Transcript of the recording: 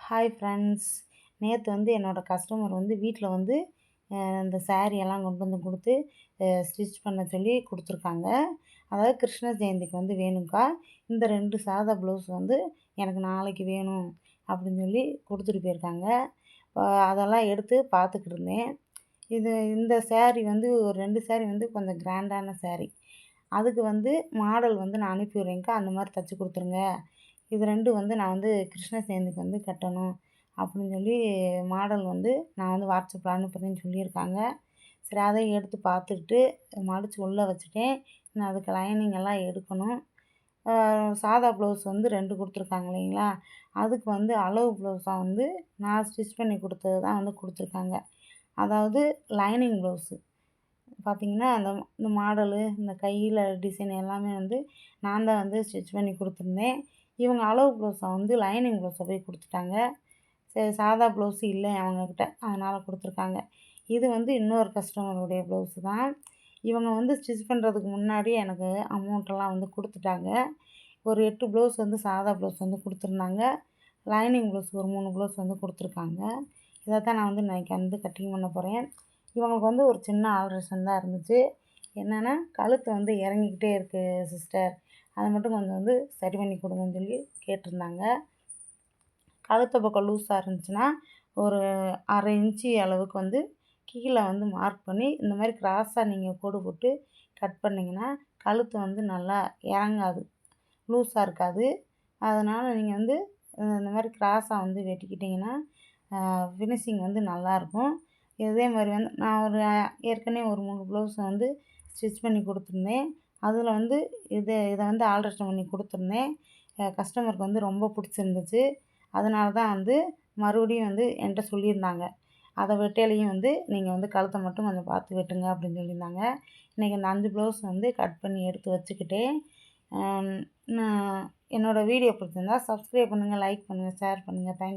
Hi friends. நேற்று என்னோடய customer வீட்டில் இந்த சாரீ எல்லாம் கொண்டு வந்து கொடுத்து ஸ்டிச் பண்ண சொல்லி கொடுத்துருக்காங்க. அதாவது கிருஷ்ண ஜெயந்திக்கு வேணும்க்கா, இந்த 2 சாதா ப்ளவுஸ் எனக்கு நாளைக்கு வேணும் அப்படின்னு சொல்லி கொடுத்துட்டு போயிருக்காங்க. அதெல்லாம் எடுத்து பார்த்துக்கிட்டு இருந்தேன். இந்த சாரீ ஒரு 2 சாரீ கொஞ்சம் கிராண்டான சாரீ. அதுக்கு மாடல் நான் அனுப்பி விட்றேன்க்கா, அந்த மாதிரி தச்சு கொடுத்துருங்க. இது 2 நான் கிருஷ்ண ஜெயந்திக்கு கட்டணும் அப்படின்னு சொல்லி மாடல் நான் வாட்ஸ்அப்பில் அனுப்புகிறேன்னு சொல்லியிருக்காங்க. சரி, அதையும் எடுத்து பார்த்துக்கிட்டு மடித்து உள்ளே வச்சுட்டேன். இன்னும் அதுக்கு லைனிங் எல்லாம் எடுக்கணும். சாதா ப்ளவுஸ் 2 கொடுத்துருக்காங்க இல்லைங்களா, அதுக்கு அளவு ப்ளவுஸாக நான் ஸ்டிச் பண்ணி கொடுத்தது தான் கொடுத்துருக்காங்க. அதாவது லைனிங் ப்ளவுஸு பார்த்திங்கன்னா, இந்த மாடலு, இந்த கையில் டிசைன் எல்லாமே நான் தான் ஸ்டிச் பண்ணி கொடுத்துருந்தேன். இவங்க அளவு ப்ளவுஸை லைனிங் ப்ளவுஸை போய் கொடுத்துட்டாங்க. சரி, சாதா ப்ளவுஸு இல்லை அவங்கக்கிட்ட, அதனால் கொடுத்துருக்காங்க. இது இன்னொரு கஸ்டமருடைய ப்ளவுஸு தான். இவங்க ஸ்டிச் பண்ணுறதுக்கு முன்னாடி எனக்கு அமௌண்ட்டெல்லாம் கொடுத்துட்டாங்க. ஒரு 8 ப்ளவுஸ் சாதா ப்ளவுஸ் கொடுத்துருந்தாங்க. லைனிங் ப்ளவுஸ் ஒரு 3 ப்ளவுஸ் கொடுத்துருக்காங்க. இதை தான் நான் இன்றைக்கி கட்டிங் பண்ண போகிறேன். இவங்களுக்கு ஒரு சின்ன ஆல்ட்ரேஷன் தான் இருந்துச்சு. என்னென்னா, கழுத்து இறங்கிக்கிட்டே இருக்குது சிஸ்டர், அதை மட்டும் கொஞ்சம் சரி பண்ணி கொடுங்கன்னு சொல்லி கேட்டிருந்தாங்க. கழுத்து பக்கம் லூஸாக இருந்துச்சுன்னா ஒரு 1/2 இன்ச்சு அளவுக்கு கீழே மார்க் பண்ணி இந்த மாதிரி கிராஸாக நீங்கள் கோடு போட்டு கட் பண்ணிங்கன்னா கழுத்து நல்லா இறங்காது, லூஸாக இருக்காது. அதனால் நீங்கள் இந்த மாதிரி கிராஸாக வெட்டிக்கிட்டிங்கன்னா ஃபினிஷிங் நல்லாயிருக்கும். இதே மாதிரி நான் ஏற்கனவே ஒரு 3 ப்ளவுஸ் ஸ்டிச் பண்ணி கொடுத்துருந்தேன். அதில் இதை ஆல்ட்ரேஷன் பண்ணி கொடுத்துருந்தேன். கஸ்டமருக்கு ரொம்ப பிடிச்சிருந்துச்சு. அதனால தான் மறுபடியும் என்கிட்ட சொல்லியிருந்தாங்க, அதை வெட்டையிலையும் நீங்கள் கழுத்தை மட்டும் கொஞ்சம் பார்த்து வெட்டுங்க அப்படின்னு சொல்லியிருந்தாங்க. இன்றைக்கி இந்த 5 ப்ளவுஸ் கட் பண்ணி எடுத்து வச்சுக்கிட்டேன். நான் என்னோடய வீடியோ பிடிச்சிருந்தா சப்ஸ்கிரைப் பண்ணுங்கள், லைக் பண்ணுங்கள், ஷேர் பண்ணுங்கள். தேங்க்யூ.